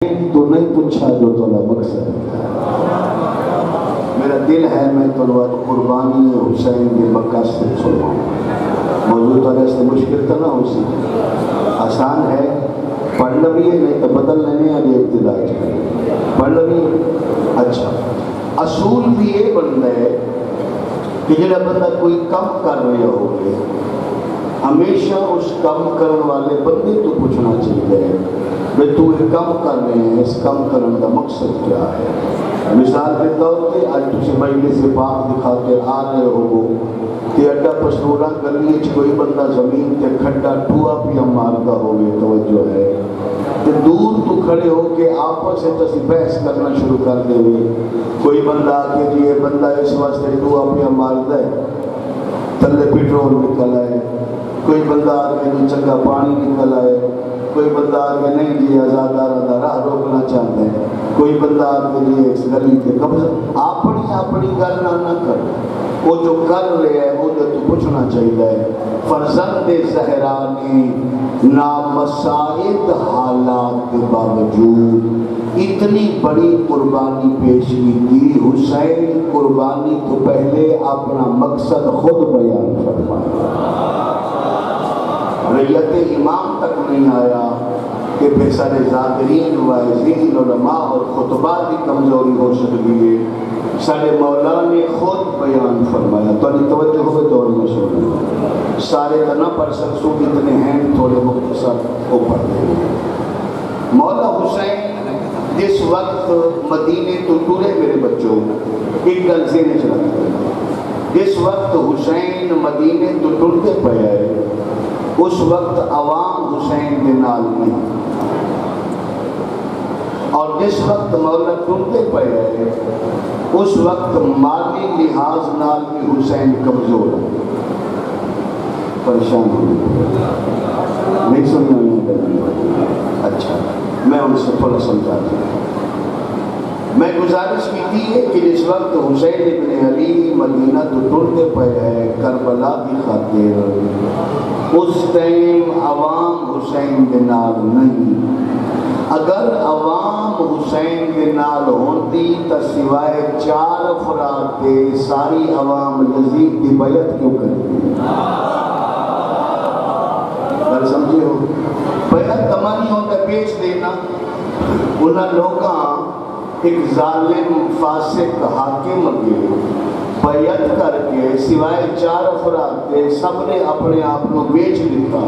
تو نہیں پوچھا جو تولا مقصد میرا دل ہے میں تلوات قربانی حسین کے مکہ سے سنواؤں. موضوع تو ایسے مشکل تو نہ ہو سی آسان ہے پڑھ لگیے نہیں تو بدل لینے آگے ابتدا پڑھ لگیے. اچھا اصول بھی یہ بنتا ہے کہ جب بندہ کوئی کم کر رہے ہوگے ہمیشہ اس کم کرنے والے بندے تو پوچھنا چاہیے بھئی تو یہ کم کر رہے ہیں اس کم کرنے کا مقصد کیا ہے. مثال کے طور پہ آج تجھے مجلس سے پاک دکھا کے آ رہے ہو کہ اڈا پسنورا گلی کوئی بندہ زمین تے کھڈا ٹھوا پیا مارتا ہوگی توجہ ہے کہ دور تو کھڑے ہو کے آپس سے تسی بحث کرنا شروع کر دے کوئی بندہ آ کے یہ بندہ اس واسطے ٹھوا پیا مارتا ہے تھلے پیٹرول نکل آئے, کوئی بندہ آ کے نہیں چنگا پانی نکل آئے, کوئی بندہ آ کے نہیں جی آزادارہ دا راہ روکنا چاہتے ہیں, کوئی بندہ آ کے لیے اس گلی کے قبضہ اپنی گل نہ کر وہ جو کر لے ہے وہ تو پوچھنا چاہیے. فرزند زہرا نے نامساعد حالات کے باوجود اتنی بڑی قربانی پیش کی تھی. حسین قربانی تو پہلے اپنا مقصد خود بیان فرمایا, ریت امام تک نہیں آیا کہ پھر سارے ذاکرین وائزین علماء اور خطبات کی کمزوری ہو سکتی ہے. سارے مولا نے خود بیان فرمایا. تو نہیں توجہ ہوئے دور میں سنیں سارے تو نہ پڑھ سکسوں اتنے ہیں تھوڑے مختصر وہ پڑھتے ہیں. مولا حسین جس وقت مدینے تو ٹورے میرے بچوں ایک گل سے نہیں چلاتے جس وقت حسین مدینے تو ٹرتے پہ آئے اس وقت عوام حسین کے نال نہیں, اور جس وقت مولا ٹرتے پہ آئے اس وقت مالی لحاظ نال بھی حسین کمزور پریشان ہوئے نہیں سننا. اچھا میں ان سے تھوڑا سمجھاتا ہوں. میں گزارش کی تھی کہ جس وقت حسین ابن علی مدینہ تو ٹرتے پہ ہے کربلا کی خاطر اس ٹائم عوام حسین کے نال نہیں. اگر عوام حسین کے نال ہوتی تو سوائے 4 افراد کے ساری عوام یزید کی بیعت کیوں کرتی؟ بات سمجھے ہو بیعت تمانی ہوتا بیچ دینا. انہاں لوگاں ایک ظالم فاسق حاکم اگے بیعت کر کے سوائے 4 افراد کے سب نے اپنے آپ کو بیچ دیتا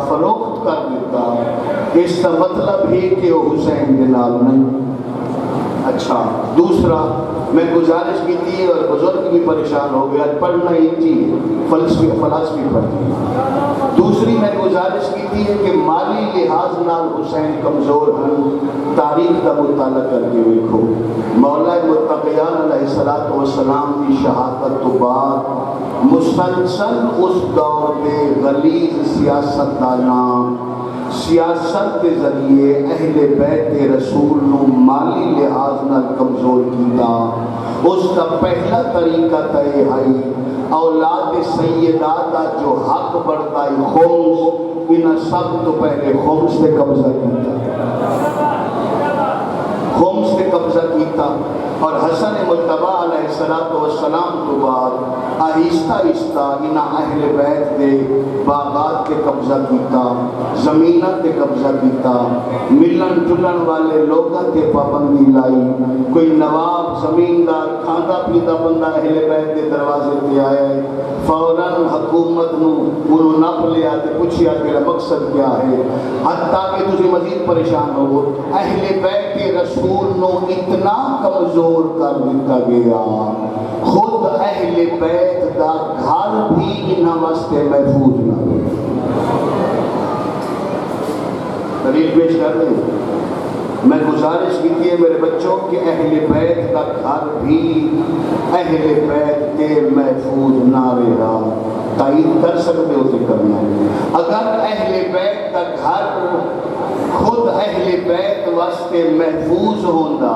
فروخت کر دیتا. اس کا مطلب ہی کہ وہ حسین کے نال نہیں. اچھا دوسرا میں گزارش کی تھی اور بزرگ بھی پریشان ہو گیا پڑھنا ہی تھی فلسفی پڑھتی. دوسری میں گزارش کی تھی کہ مالی لحاظ نال حسین کمزور ہیں. تاریخ کا مطالعہ کر کے دیکھو مولا متقیان علیہ السلام کی شہادت تو بعد مسلسل اس دور میں غلیظ سیاستداناں سیاست کے ذریعے اہل بیت رسول نو مالی لحاظ نہ کمزور کیتا. اس کا پہلا طریقہ تے ہے اولاد سیدات جو حق بڑھتا ہے خمس انہاں سب تو پہلے خمس سے قبضہ کیتا اور حسن مجتبی علیہ السلام تو بعد آہستہ آہستہ انہاں اہل بیت دے باغات کے قبضہ کیتا, زمینات کے قبضہ کیتا, ملن جلن والے لوگوں کے پابندی لائی. کوئی نواب زمیندار کھانا پیتا بندہ اہل بیت کے دروازے پہ آیا ہے فوراً حکومت انہوں نپ لیا تے پوچھیا تیرا مقصد کیا ہے. حتیٰ کہ تجھے مزید پریشان ہو اہل بیت کے رسول نو اتنا کمزور کر دیتا گیا خود اہل بیت دا گھر بھی انہاں واسطے محفوظ نہ ہو. دلیل پیش کر دیں. میں گزارش کی تھی میرے بچوں کہ اہل بیت کا گھر بھی اہل بیت کے محفوظ نہ رہا. تائید کر سکتے ہو تو کرنا. اگر اہل بیت کا گھر خود اہل بیت واسطے محفوظ ہوندہ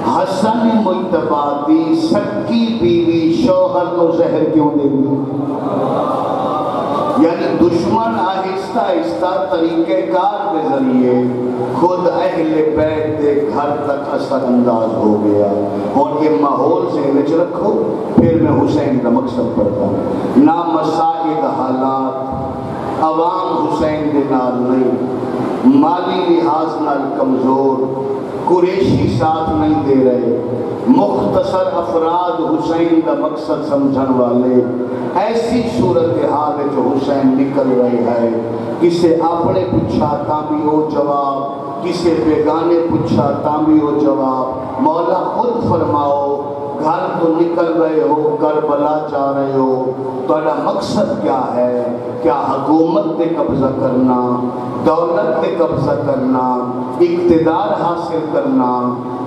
حسن مجتبی دی سکی بیوی شوہر کو زہر کیوں دے دی؟ یعنی دشمن آہستہ آہستہ طریقہ کار کے ذریعے خود اہل بیت کے گھر تک اثر انداز ہو گیا. اور یہ ماحول ذہن چ رکھو. پھر میں حسین کا مقصد پڑھتا ہوں. نہ مسائل حالات عوام حسین کے نال نہیں، مالی لحاظ نال کمزور، قریشی ساتھ نہیں دے رہے، مختصر افراد حسین کا مقصد سمجھن والے. ایسی صورتحال جو حسین نکل رہے ہے، کسے اپنے پوچھا تاں بھی وہ جواب، کسے بیگانے پوچھا تاں بھی وہ جواب. مولا خود فرماؤ، گھر تو نکل رہے ہو، کربلا جا رہے ہو، تہاڈا مقصد کیا ہے؟ کیا حکومت پہ قبضہ کرنا، دولت پہ قبضہ کرنا، اقتدار حاصل کرنا،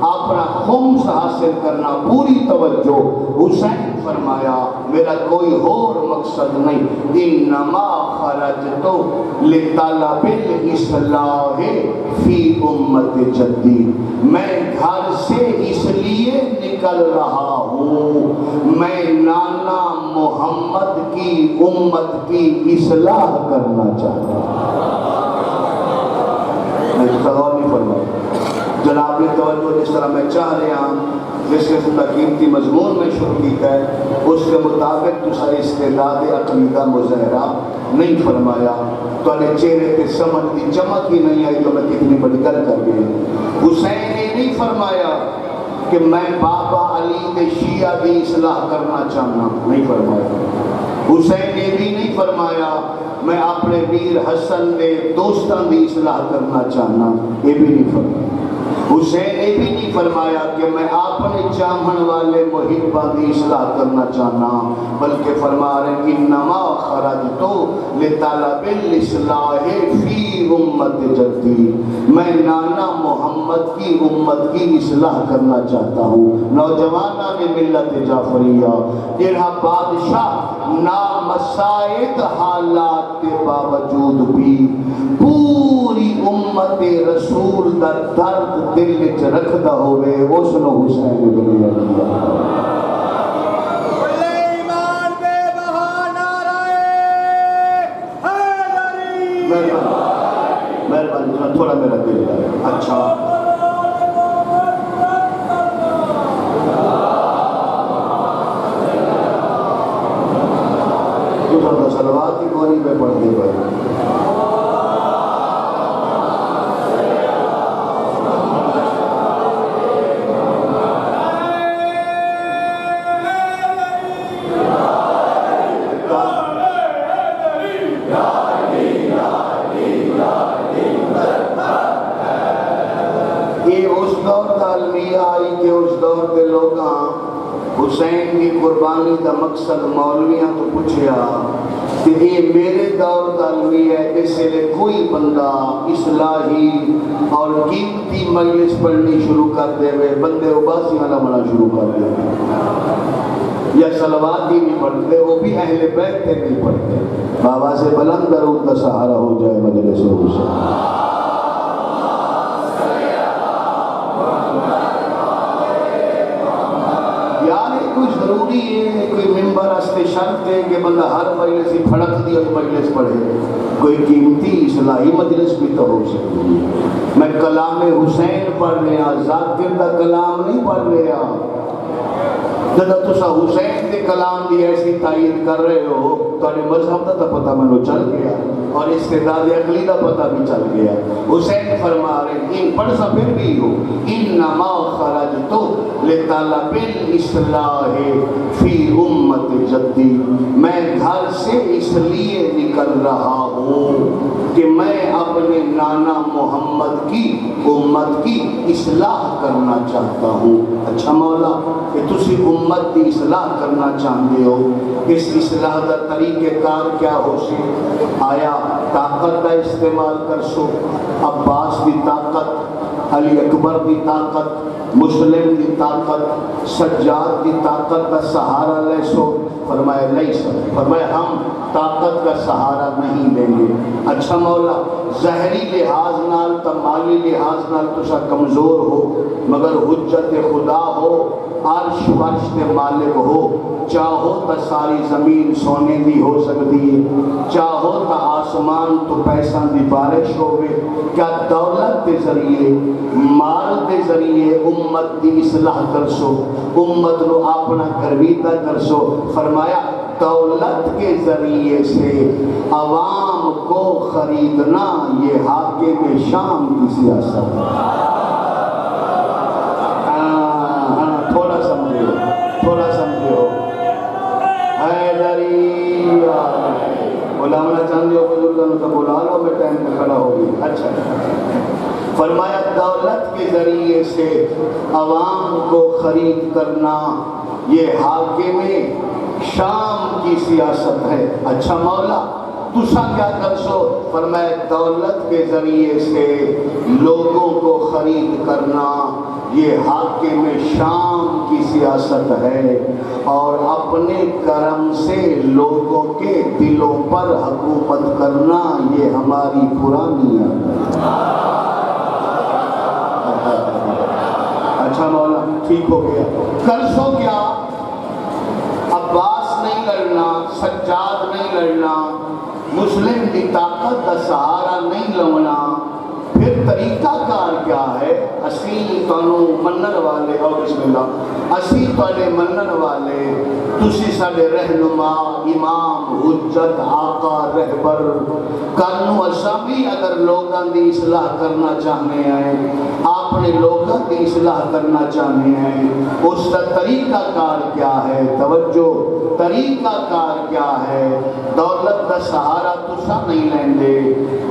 اپنا خمس حاصل کرنا؟ پوری توجہ. حسین فرمایا میرا کوئی اور مقصد نہیں. انما خرجت لطلب الاصلاح فی امت جدی. میں گھر سے اس لیے نکل رہا ہوں، میں نانا محمد کی امت کی اصلاح کرنا چاہتا ہوں. میں سوال نہیں فرمایا جناب نے توجہ جس طرح میں چاہ رہا ہوں، جس قسم کا قیمتی مضمون میں شروع کیتا ہے اس کے مطابق تو سارے استعداد عقیدہ مظاہرہ نہیں فرمایا. تو چہرے پہ سمجھ کی چمک ہی نہیں آئی تو میں کتنی بڑی گل کر گئی. حسین نے نہیں فرمایا کہ میں بابا علی کے شیعہ کی اصلاح کرنا چاہنا، نہیں فرمایا. حسین نے بھی نہیں فرمایا میں اپنے ویر حسن کے دوستان کی اصلاح کرنا چاہنا، یہ بھی نہیں فرمایا. حسین نے بھی نہیں فرمایا کہ میں اپنے چاہن والے محبہ کی اصلاح کرنا چاہنا، بلکہ فرما رہے ہیں انما خرجت لطلب الاصلاح فی امت جدی. میں نانا محمد کی امت کی اصلاح کرنا چاہتا ہوں. نوجوانان ملت جعفریہ جنہاں بادشاہ نامساعد حالات کے باوجود بھی پوری امت رسول دا درد دل وچ رکھدا ہوئے، اس نو حسین بن علی. مہربانی تھوڑا میرا دل ہے. اچھا تو صلوات کی کوئی پہ پڑھ دے بھائی. یہ اس دور کا المیہ آئی کہ اس دور کے لوگاں حسین کی قربانی کا مقصد مولویاں تو پوچھیا کہ یہ میرے دور کا المیہ ہے، اس لئے کوئی بندہ اصلاحی اور قیمتی مجلس پڑھنی شروع کر دے ہوئے بندے اباسی والا بنا شروع کر دے یا صلوات ہی نہیں پڑھتے، وہ بھی اہل بیت تھے نہیں پڑھتے. بابا سے بلند درود کا سہارا ہو جائے مجلس حسین. کوئی ضروری ہے، کوئی ممبر استے شرط ہے کہ بندہ ہر مجلس ہی پھڑک دی اور مجلس پڑھے. کوئی قیمتی اصلاحی مجلس بھی تو ہو سکتی ہے. میں کلام حسین پڑھ رہا، ذاکر دا کلام نہیں پڑھ رہا. جب تسا حسین کے کلام دی ایسی تائید کر رہے ہو تو مذہب کا پتہ میں چل گیا اور استعداد عقلی کا پتہ بھی چل گیا. حسین فرما رہے ہیں پڑھ سا پھر بھی ہو انما خرجت لطلب الاصلاح فی امت جدی. میں گھر سے اس لیے نکل رہا ہوں کہ میں اپنے نانا محمد کی امت کی اصلاح کرنا چاہتا ہوں. اچھا مولا کہ تسی امت کی اصلاح کرنا چاہتے ہو، اس اصلاح کا طریقہ کار کیا ہو سی؟ آیا طاقت کا استعمال کر سو؟ عباس کی طاقت، علی اکبر کی طاقت، مسلم کی طاقت، سجاد کی طاقت کا سہارا لے سو؟ فرمایا نہیں سر. فرمایا ہم طاقت کا سہارا نہیں لیں گے. اچھا مولا ظاہری لحاظ نال تا مالی لحاظ نال تسا کمزور ہو مگر حجت خدا ہو عرش فرش دے مالک ہو. چاہو تا ساری زمین سونے دی ہو سکتی ہے, چاہو تا آسمان تو پیسہ دی بارش ہوگی. کیا دولت دے ذریعے مال دے ذریعے امت دی اصلاح کر سو, امت نو اپنا گرویدہ کر سو؟ فرمایا دولت کے ذریعے سے عوام کو خریدنا یہ حاکم شام کی سیاست ہے. تھوڑا سمجھو, تھوڑا سمجھو. حیدری بلانا چاہتے ہو بزرگوں تو بلا لو, میں ٹائم پہ کھڑا ہوگی. اچھا فرمایا دولت کے ذریعے سے عوام کو خرید کرنا یہ حاکم شام کی سیاست ہے. اچھا مولا تسا کیا کر سو؟ فرمایا دولت کے ذریعے سے لوگوں کو خرید کرنا یہ حاکم شام کی سیاست ہے, اور اپنے کرم سے لوگوں کے دلوں پر حکومت کرنا یہ ہماری پرانی عادت ہے. اچھا مولا ٹھیک ہو گیا. کر سو کیا؟ عباس نہیں لڑنا, سجاد نہیں لڑنا, مسلم کی طاقت کا سہارا نہیں لونا. پھر طریقہ کار کیا ہے؟ اسی تانوں منن والے, اور بسم اللہ, اسی تانے منن والے, تسی ساڈے رہنما امام حجت آقا رہبر کانو اساں بھی اگر لوگاں دی اصلاح کرنا چاہنے ہیں, اپنے لوگاں دی اصلاح کرنا چاہنے ہیں, اس کا طریقہ کار کیا ہے؟ توجہ, طریقہ کار کیا ہے؟ دولت کا سہارا تسا نہیں لیندے,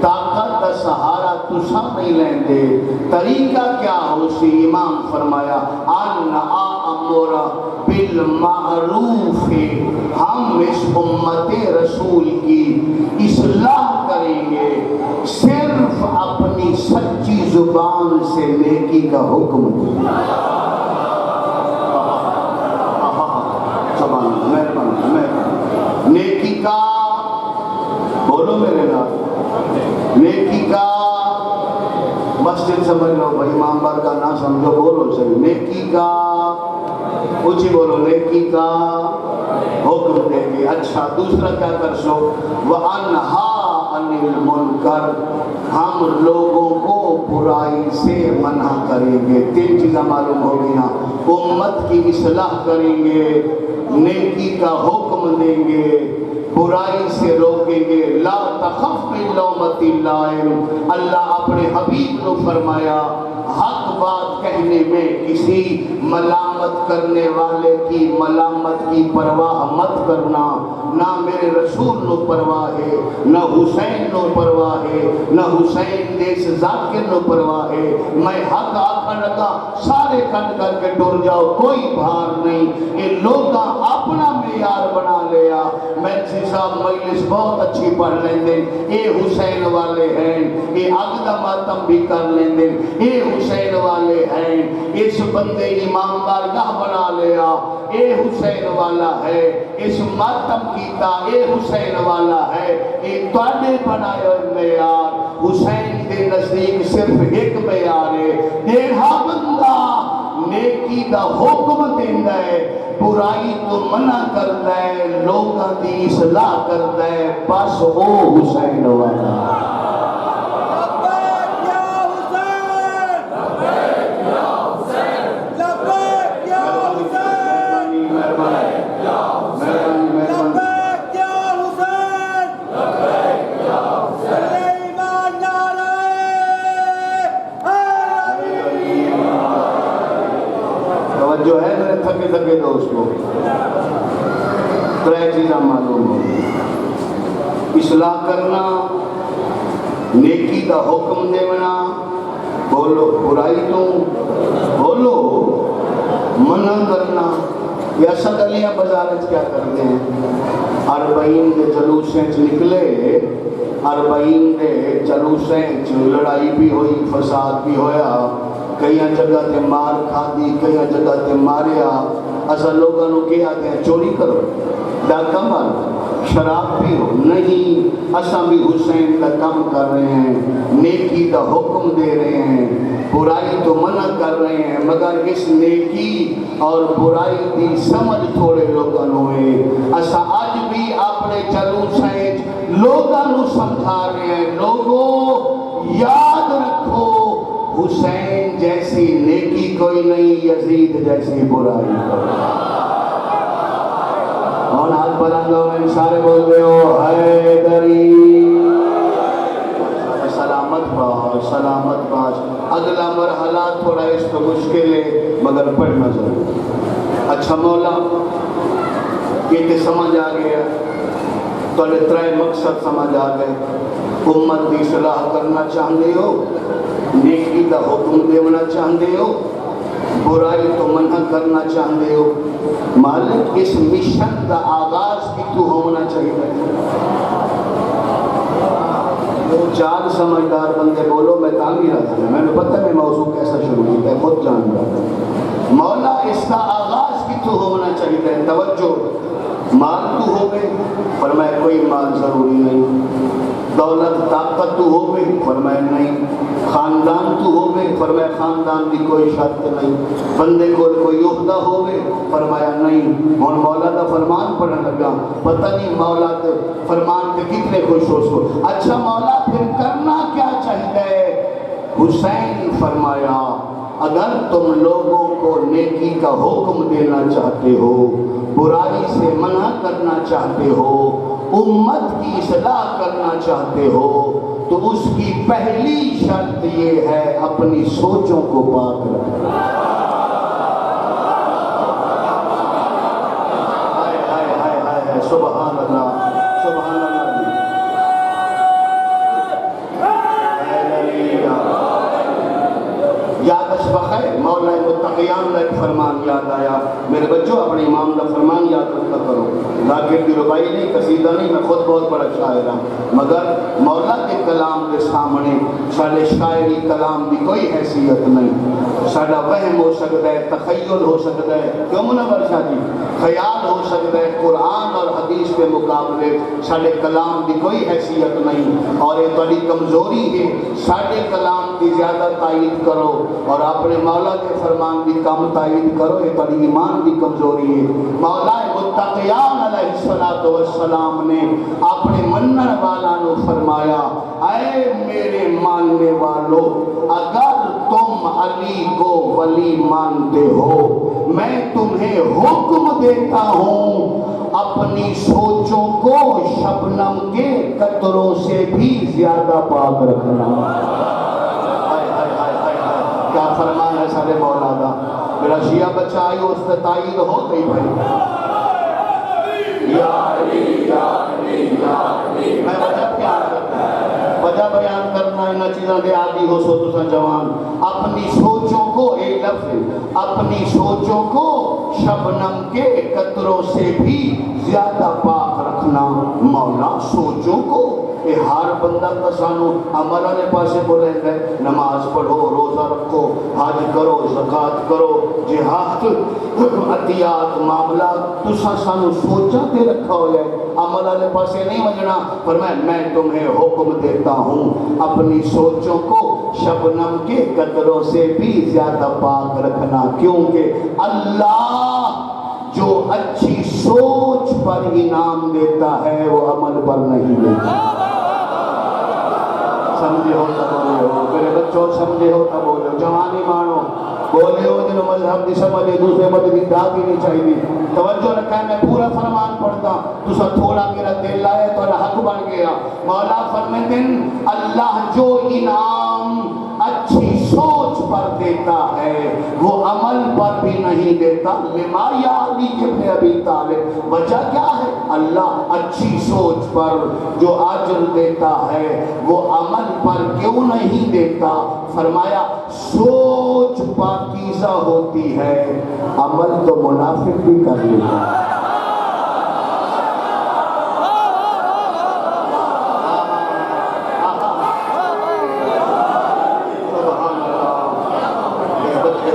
طاقت کا سہارا تسا نہیں لیندے. طریقہ کیا ہو سی؟ امام فرمایا ان آمر بالمعروف, ہم اس امت رسول کی اصلاح کریں گے صرف اپنی سچی زبان سے نیکی کا حکم دیں. نیکی کا بولو میرے نام, نیکی کا مسجد سمجھ لو بھائی, امام بار کا نہ سمجھو, بولو صحیح. نیکی کا اونچی بولو, نیکی کا حکم دیں گے. اچھا دوسرا کیا کر سو؟ وَأَنْهَا عَنِ الْمُنْكَرِ, ہم لوگوں کو برائی سے منع کریں گے. تین چیزیں معلوم ہو گئی. امت کی اصلاح کریں گے, نیکی کا حکم دیں گے, برائی سے روکیں گے. لا تخف من لومۃ اللائم, اللہ اپنے حبیب کو فرمایا حق بات کہنے میں کسی ملامت کرنے والے کی ملامت کی پرواہ مت کرنا. نہ میرے رسول نو پرواہ ہے, نہ حسین نو پرواہ ہے, نہ حسین دیس ذاکر نو پرواہ ہے. میں حق آکھا لگا سارے کٹ کر کے ٹر جاؤ, کوئی بھار نہیں. یہ لوگاں اپنا معیار بنا لیا. میں صاحب مجلس بہت اچھی پڑھ لیں دے, اے حسین والے ہیں, اے اگدہ ماتم بھی کر لیں دے, اے حسین والے ہیں. اس بندے امام بارگاہ بنا لیا, اے حسین والا ہے. اس ماتم کیتا, اے حسین والا ہے. اے تواڈے بنائے ہوئے معیار حسین کے نزدیک صرف ایک معیار ہے. دیڑھا بندہ نیکی دا حکم دیندا ہے, برائی تو منع کرتا ہے, لوگاں دی اصلاح کرتا ہے, بس او حسین والا. جو ہے میرے تھکے تھکے دوست کو ترے چیزاں معلوم ہو: اصلاح کرنا, نیکی کا حکم دینا, بولو برائی تو بولو منع کرنا. یہ اصل علیہ بازار کیا کرتے ہیں؟ 40 کے جلوسیں نکلے, 40 کے جلوسیں لڑائی بھی ہوئی, فساد بھی ہویا, کئی جگہ تے مار کھا دی, کئی جگہ تے ماریا. اصل لوگوں کو کیا آتے ہیں چوری کرو, ڈاکہ مارو, شراب پیو نہیں، اساں بھی حسین کا کم کر رہے ہیں، نیکی کا حکم دے رہے ہیں، برائی تو منع کر رہے ہیں، مگر اس نیکی اور برائی دی سمجھ تھوڑے لوگاں ہوئے۔ اساں آج بھی اپنے جلوسیں لوگاں نو سمجھا رہے ہیں، لوگوں یاد رکھو حسین جیسی نیکی کوئی نہیں، یزید جیسی برائی کوئی نہیں۔ اور ہاتھ بلندوں میں سارے بول رہے ہو حیدری، سلامت باش، سلامت باش۔ اگلا مرحلہ تھوڑا اس کو مشکل ہے مگر پڑھنا ضرور۔ اچھا مولا یہ تو سمجھ آ گیا، تو ترائے مقصد سمجھ آ گئے، امت کی اصلاح کرنا چاہتے ہو، نیکی کا حکم دینا چاہتے ہو، برائی تو منع کرنا چاہتے ہو، مالک اس مشن کا آغاز بھی تو ہونا چاہیے۔ چار سمجھدار بندے بولو میں تعمیر آتا ہے، میں نے پتہ میں موضوع کیسا شروع کیا ہے، خود جان رہا۔ مولا اس کا آغاز بھی تو ہونا چاہیے، توجہ۔ مال تو ہو گئے، فرمایا کوئی مال ضروری نہیں، دولت طاقت تو ہو گئی، فرمایا نہیں، خاندان تو ہو گئے، فرمایا خاندان بھی کوئی شرط نہیں، بندے کو کوئی عہدہ ہو گئے، فرمایا نہیں۔ اور مولا کا فرمان پڑھنے لگا، پتہ نہیں مولا کے فرمان پہ کتنے خوش ہو۔ اچھا مولا پھر کرنا کیا چاہیے؟ حسین فرمایا اگر تم لوگوں کو نیکی کا حکم دینا چاہتے ہو، برائی سے منع کرنا چاہتے ہو، امت کی اصلاح کرنا چاہتے ہو، تو اس کی پہلی شرط یہ ہے اپنی سوچوں کو پاک رکھنا۔ سبحان اللہ، سبحان اللہ۔ یادش بخیر مولا متقیان کا ایک فرمان یاد آیا، میرے بچوں اپنے امام کا فرمان یاد رکھا کرو، ذاکر کی ربائی نہیں، قصیدہ نہیں، میں خود بہت بڑا شاعر ہوں، مگر مولا کے کلام کے سامنے سارے شاعری کلام کی کوئی حیثیت نہیں۔ سارا وہم ہو سکتا ہے، تخیل ہو سکتا ہے، کیوں منور شاہ جی؟ خیال ہو سکتا ہے، قرآن اور حدیث کے مقابلے سارے کلام کی کوئی حیثیت نہیں، اور یہ بڑی کمزوری ہے، سارے کلام کی زیادہ تائید کرو اور اپنے مولا کے فرمان کی کم تائید کرو، یہ بڑی ایمان کی کمزوری ہے۔ مولا متقیان علیہ السلام نے اپنے منن والا نو فرمایا اے میرے ماننے والو، اگر تم علی کو ولی مانتے ہو، میں تمہیں حکم دیتا ہوں اپنی سوچوں کو شبنم کے قطروں سے بھی زیادہ پاک رکھنا۔ کیا فرمان ہے سارے مولا کا؟ میرا شیعہ بچہ آئی اس سے تائید ہو گئی بھائی، یا علی یا علی یا علی۔ میں وجہ بیان کرنا انہا چیزاں دے آدھی ہو سو تسا جوان، اپنی سوچوں کو، ایک لفظ، اپنی سوچوں کو شبنم کے قطروں سے بھی زیادہ پاک رکھنا۔ مولا سوچوں کو، یہ ہر بندہ کا سانو عمل آنے پاسے بولے گئے، نماز پڑھو، روزہ رکھو، حج کرو، زکاة کرو، جہاد، عطیات، معاملات، تو سانو سوچا دے رکھا ہو جائے، عمل آنے پاسے نہیں وجنا۔ فرمایا میں تمہیں حکم دیتا ہوں اپنی سوچوں کو شبنم کے قطروں سے بھی زیادہ پاک رکھنا، کیونکہ اللہ جو اچھی سوچ پر انعام دیتا ہے وہ عمل پر نہیں دیتا۔ سمجھے ہو تا بولے ہو، میرے بچوں سمجھے ہو تا بولے ہو، جوانی مانو بولے ہو جنہوں مذہب دی سمجھے دوسرے مدد دی داد ہی نہیں چاہیے۔ توجہ رکھا ہے، میں پورا فرمان پڑھتا تو سا تھوڑا میرا دل آئے تو حق بن گیا۔ مولا فرماتے ہیں اللہ جو انعام اچھی سوچ پر دیتا ہے وہ عمل پر بھی نہیں دیتا۔ لما یا علی ابن ابی طالب، وجہ کیا ہے؟ اللہ اچھی سوچ پر جو اجر دیتا ہے وہ عمل پر کیوں نہیں دیتا؟ فرمایا سوچ پاکیزہ ہوتی ہے، عمل تو منافق بھی کر لیتا ہے۔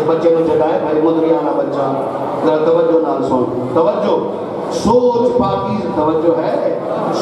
بچے نے جگائے بھائی مدریانہ بچہ، ذرا توجہ نال سن، توجہ، سوچ پاکیزہ، توجہ ہے،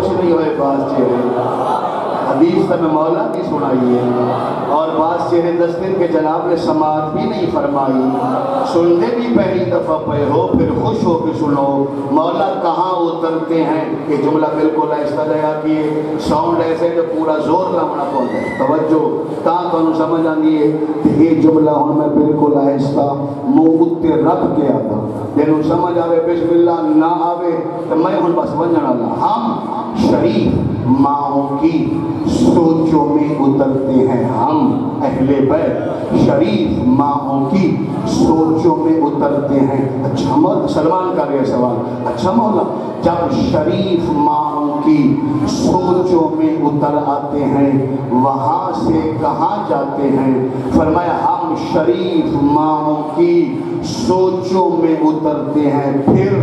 خوش نہیں ہوئے بعض چہرے حدیث تو میں مولا کی سنائی ہے اور بعض چہرے 10 دن کے جناب نے سماعت بھی نہیں فرمائی سنتے بھی پہلی دفعہ پہ ہو پھر خوش ہو کے سنو مولا کہاں اترتے ہیں یہ جملہ بالکل ایسا لیا کہ ساؤنڈ ایسے کہ پورا زور لاؤنا پڑتا ہے توجہ تاں تو سمجھ آنی ہے کہ یہ جملہ ہوں میں بالکل ایسا منہ اتے رکھ کے آتا جنہوں سمجھ آوے بسم اللہ نہ آوے تو میں ہوں بس ونجن اللہ ہم شریف ماؤں کی سوچوں میں اترتے ہیں ہم اہل بیت شریف ماؤں کی سوچوں میں اترتے ہیں اچھا مولا سلمان کا رہے سوال اچھا مولا جب شریف ماؤں کی سوچوں میں اتر آتے ہیں وہاں سے کہاں جاتے ہیں فرمایا ہم شریف ماؤں کی سوچوں میں اترتے ہیں پھر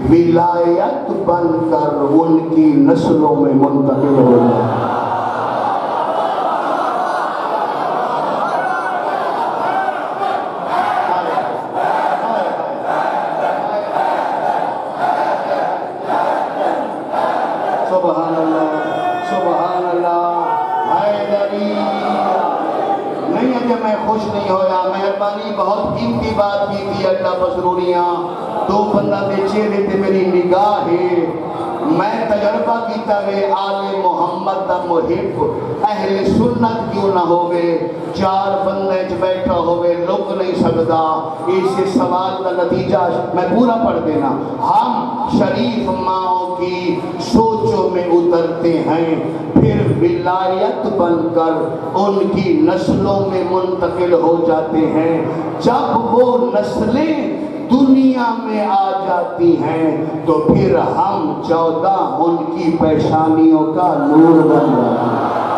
ولایت بن کر ان کی نسلوں میں منتقل ہو جائے سبحان اللہ حیدری نہیں ہے کہ میں خوش نہیں ہویا مہربانی بہت قیمتی بات کی تھی اللہ مسروریاں دو بندہ دے چہرے تے میری نگاہ ہے میں تجربہ کیتا ہے آل محمد دا محب اہل سنت کیوں نہ ہوئے چار بندے چ بیٹھا ہوئے لوگ نہیں سکتا اس سوال کا نتیجہ میں پورا پڑھ دینا ہم شریف ماؤں کی سوچوں میں اترتے ہیں پھر ولایت بن کر ان کی نسلوں میں منتقل ہو جاتے ہیں جب وہ نسلیں دنیا میں آ جاتی ہیں تو پھر ہم 14 ان کی پیشانیوں کا نور بن جاتے ہیں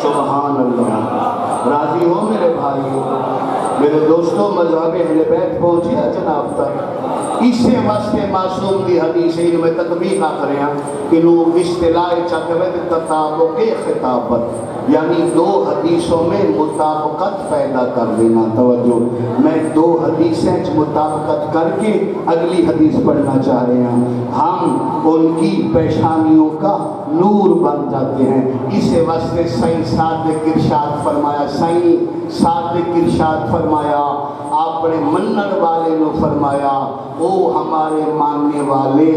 سبحان اللہ راضی ہو میرے بھائی میرے دوستوں مذہب اہل بیت پہنچیا جناب تک اسے واسطے معصوم دی حدیث ہے میں تطبیق نہ کریں کہ لوگ اصطلاح چاہتے تطابق خطابت یعنی دو حدیثوں میں مطابقت پیدا کر دینا توجہ میں دو حدیثیں مطابقت کر کے اگلی حدیث پڑھنا چاہ رہے ہیں ہم ان کی پیشانیوں کا نور بن جاتے ہیں اسے واسطے سائیں صادق ارشاد فرمایا سائیں صادق ارشاد فرمایا آپ نے منن والے نے فرمایا او ہمارے ماننے والے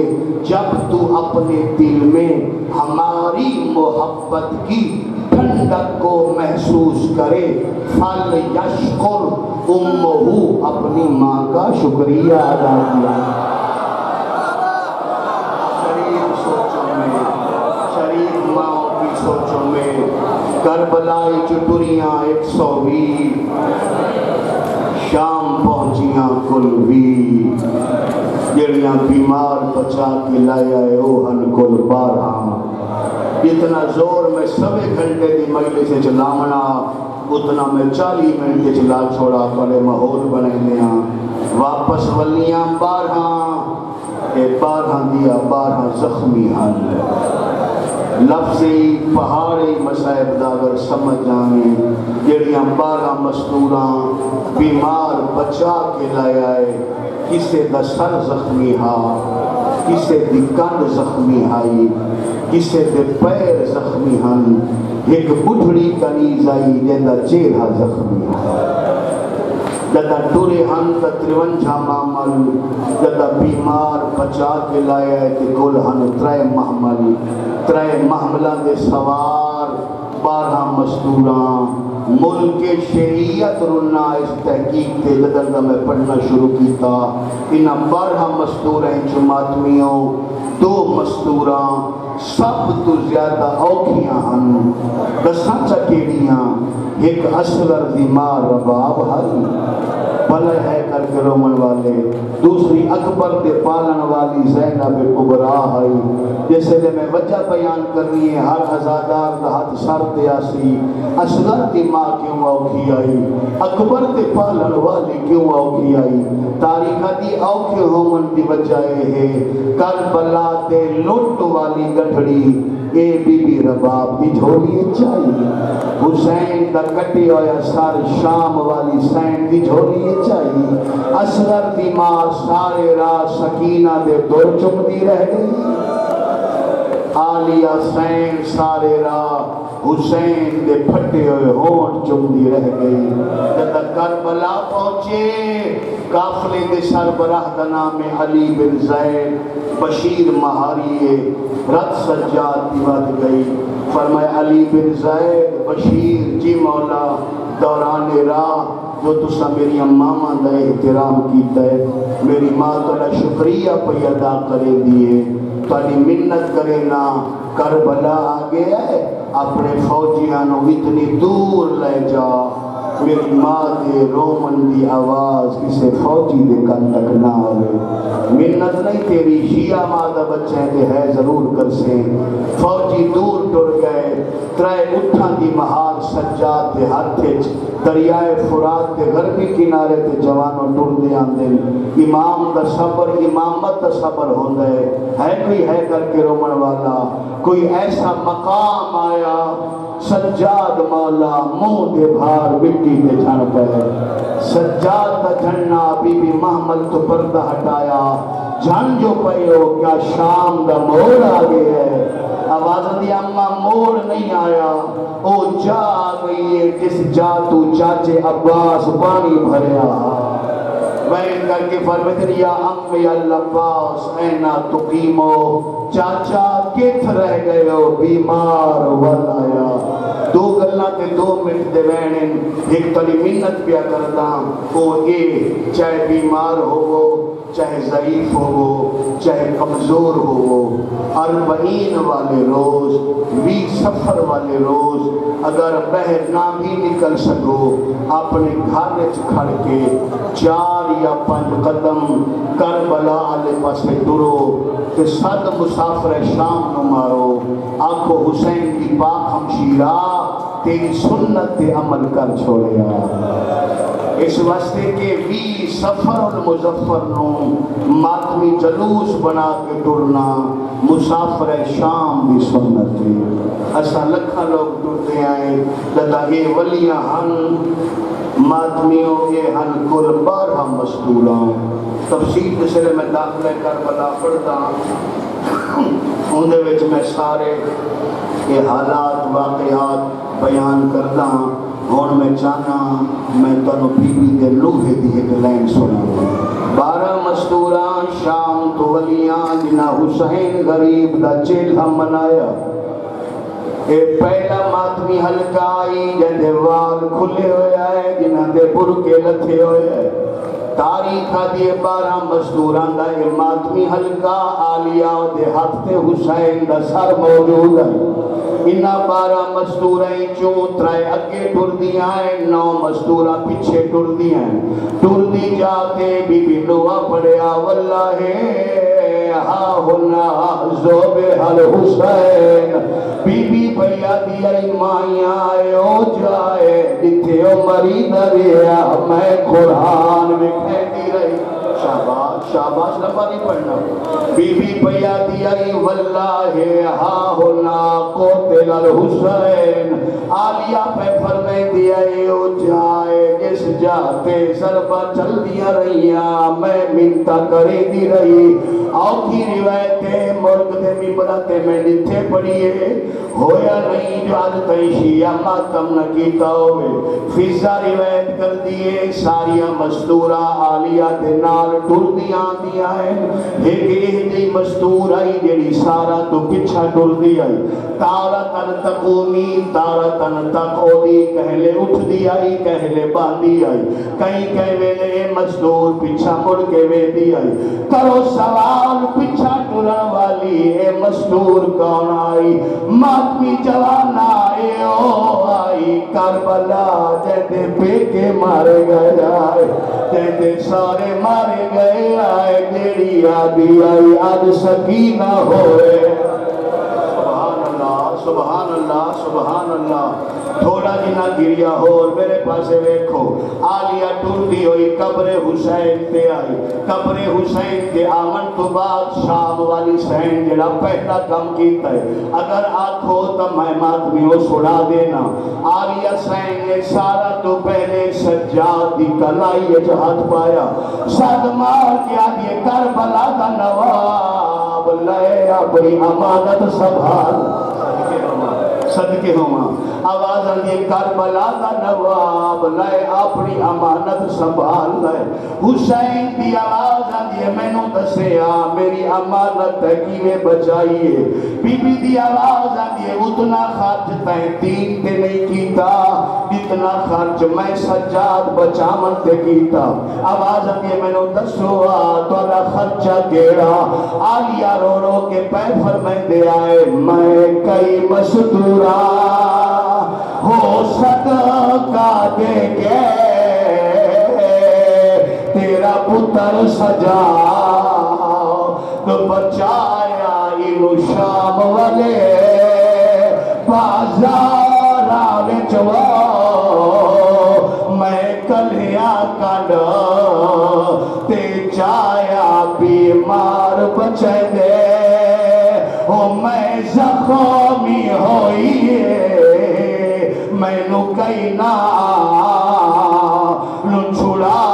جب تو اپنے دل میں ہماری محبت کی ٹھنڈک کو محسوس کرے فل یشکر امہ اپنی ماں کا شکریہ ادا کیا شریف سوچوں میں شریف ماں کی سوچوں میں کربلائی چٹوریاں 120 شام پہنچیاں کلوی جڑیاں بیمار بچا کے لائے آئے اوہن کل 12 اتنا زور میں سوے گھنٹے دی مجلس سے چلاونا اتنا میں 40 منٹ کے چلا چھوڑا پڑے ماحول بنے ہاں واپس ولیاں 12 دیا 12 زخمی حال لفظی پہاڑی مسائب داگر سمجھ جائیں جڑیاں 12 مستوراں بیمار بچا کے لائے آئے کسے دا سر زخمی ہا کسے دی کند زخمی ہائی کسے دے پیر زخمی ہن ایک بڑھڑی کنیز آئی جیدہ چہرہ زخمی ہن جدہ ٹورے ہن تا 53 معمل جدہ بیمار بچا کے لائے آئے تے گل ہن 3 محملہ دے سوار 12 مستوراں ملک شریعت رنا اس تحقیق تے جدہ میں پڑھنا شروع کیتا انہاں 12 مستور ہیں جماعتمیوں دو مستوراں سب تو زیادہ اوکھیاں ہن دساں چکیڑیاں ایک اصغر دی ماں رباب ہن بھلے ہے کر کے رومن والے دوسری اکبر دے پالن والی زینب کبرا ہے جیسے لے میں وجہ بیان کرنی ہے ہر ازادار دا ہاتھ سر دے آسی اصغر دی ماں کیوں اوکھی آئی اکبر دے پالن والی کیوں اوکھی آئی تاریخہ دی اوکھے ہومن دی وجہ ہے کربلا دے لٹ والی گٹھڑی اے بی بی رباب دی جھولی چاہیے حسین دا کٹی ہویا سار شام والی سین دی جھولی چاہیے اصغر دی ماں سارے راہ سکینہ دے دور چمدی رہ گئی عالیہ سین سارے راہ حسین دے پھٹے ہوئے ہونٹ چمدی رہ گئی جب کربلا پہنچے قافلے دے سربراہ دا نام علی بن زید بشیر مہاریے رت سجاد دی ود گئی فرمایا علی بن زید بشیر جی مولا دوران راہ جو تسا میری امامہ دا احترام کیتا ہے میری ماں توڑا شکریہ پہ ادا کرے دیئے توڑی منت کرے نا کربلا آگے ہے اپنے فوجیانوں اتنی دور لے جا میری ماں دے رومن دی آواز کسے فوجی دے کن تک نہ ہوئے منت نہیں تیری شیعہ ماں دا بچے دے ہے ضرور کر سے فوجی دور ٹر گئے ترائے اٹھاں دی مہار سجاد دے ہاتھے دریائے فرات دے غربی کنارے تے جوانوں ٹر دے آندن امام دا صبر امامت دا صبر ہوندہ ہے کوئی ہے کر کے رومن والا کوئی ایسا مقام آیا سجاد مولا منہ دے بھار مٹی دے جھن پہ سجاد دا جھننا بی بی محمل تو پردہ ہٹایا جھن جو پہو کیا شام دا موڑ آگے ہے آواز دی اممہ موڑ نہیں آیا او جا گئی ہے جس جا تو چاچے عباس پانی بھریا وین کر کے فرمتن یا امی العباس اینا تقیمو چاچا کت رہ گئے ہو بیمار والایا دو گلہ تے 2 منٹ دے وینن ایک تلی منت پیا کردا او اے چاہے بیمار ہو چاہے ضعیف ہو چاہے کمزور ہو 40 والے روز 20 سفر والے روز اگر باہر نہ بھی نکل سکو اپنے گھر کھڑ کے 4 یا 5 قدم کربلا آلے پاسے ڈرو کہ 7 مسافر شام نو مارو آنکھو حسین کی پاک ہمشیرہ تیری سنت تے عمل کر چھوڑیا اس واسطے کے بھی سفر المظفر نو ماتمی جلوس بنا کے ٹرنا مسافر شام بھی سنت ہے ایسا لکھا لوگ ٹرتے آئے لگا یہ ولیاں ہن ماتمیوں کے ہن کل 12 مستوراں تفسیر جسے میں داخلے کربلا پڑھتا اندھے وچ میں سارے یہ حالات واقعات بیان کرتا ہوں میں چاہنا میں تنو بی بی دے لوہے دی ایک لائن سنا 12 مستوراں شام تو ولیاں جنہ حسین غریب دا چیلہ منایا اے پہلا ماتمی حلقہ آئی جندے وال کھلے ہوئے آئے جنہ دے برکے لتھے ہوئے آئے تاریخہ دیے 12 مزدوران دا اے ماتمی حلقہ آلیہ دے ہاتھ تے حسین دا سر موجود ہے انہا 12 مزدوریں چون ترائے اگے ٹر دیا ہیں 9 مزدورہ پیچھے ٹر دیا ہیں ٹر دی جاتے بی بی دعا پڑیا واللہ ہا ہونا زوبے حل حسین بی بی بھیا دیا مائیاں آئے ہو جائے جتے عمری دریا میں قرآن میں کہتی رہی شاباش لمبا نہیں پڑھنا بی بی بھیا دیا واللہ ہا ہونا قتل الحسین آلیہ پہ فرمے دیا ہو جائے جس جاتے ضربہ چل دیا رہیاں میں منتا کرے دی رہی آؤکی روایتیں مرد دے مبرتے میں نتھے پڑھئے ہویا نہیں جو آج تیشیہ ماتم نہ کیتا ہوئے فضا روایت کر دیئے ساریاں مستورہ آلیہ دے نال ٹر دیا دیا ہے ایک دی مستور آئی جیڑی سارا تو پچھا ٹر دیا ہے تارا تن تقومی تارا تن تقودی کہلے اٹھ دیا ہے کہلے باندھی آئی کہیں کہلے مستور پچھا مڑ کے وے دیا ہے کرو سوال پچھا ٹرا والی دستور کون آئی ماتمی جوان آئے او آئی کربلا جیتے پیکے مارے گئے آئے جیتے سارے مارے گئے آئے تیری آدھی آئی آج سکینہ ہوئے سبحان اللہ سبحان اللہ تھوڑا جنا گریا ہو اور میرے پاسے ویکھو آلیا ٹوٹی ہوئی قبر حسین پہ آئی قبر حسین کے آمن تو بعد شام والی سین جڑا پہلا کم کیتا ہے اگر آنکھو تو میں ماتمیوں سڑا دینا آلیا سین نے سارا تو پہلے سجاد دی کلائی جہاد پایا صدمار کیا دیے کربلا کا نواب لے اپنی امانت سنبھال صدقے ہوا آواز آنی کربلا کا نواب لائے اپنی امانت سنبھال لائے حسین دی آواز آنی میں نو دسیا میری امانت کیویں بچائیے بی بی دی آواز آنی اتنا خرچ تین دین تے نہیں کیتا اتنا خرچ میں سجاد بچامن تے کیتا آواز آنی میں نو دسوا توڑا خرچہ گیڑا آلیا رو رو کے پہ فرمائے دے آئے میں کئی مصدور ہو صدقہ دے کے تیرا پتر سجا تو بچایا انو شام والے بازار آوے چوا میں کلیا کڑ تے چایا بیمار بچے دے میں زخمی ہوئی میں نو کئی نا چھڑا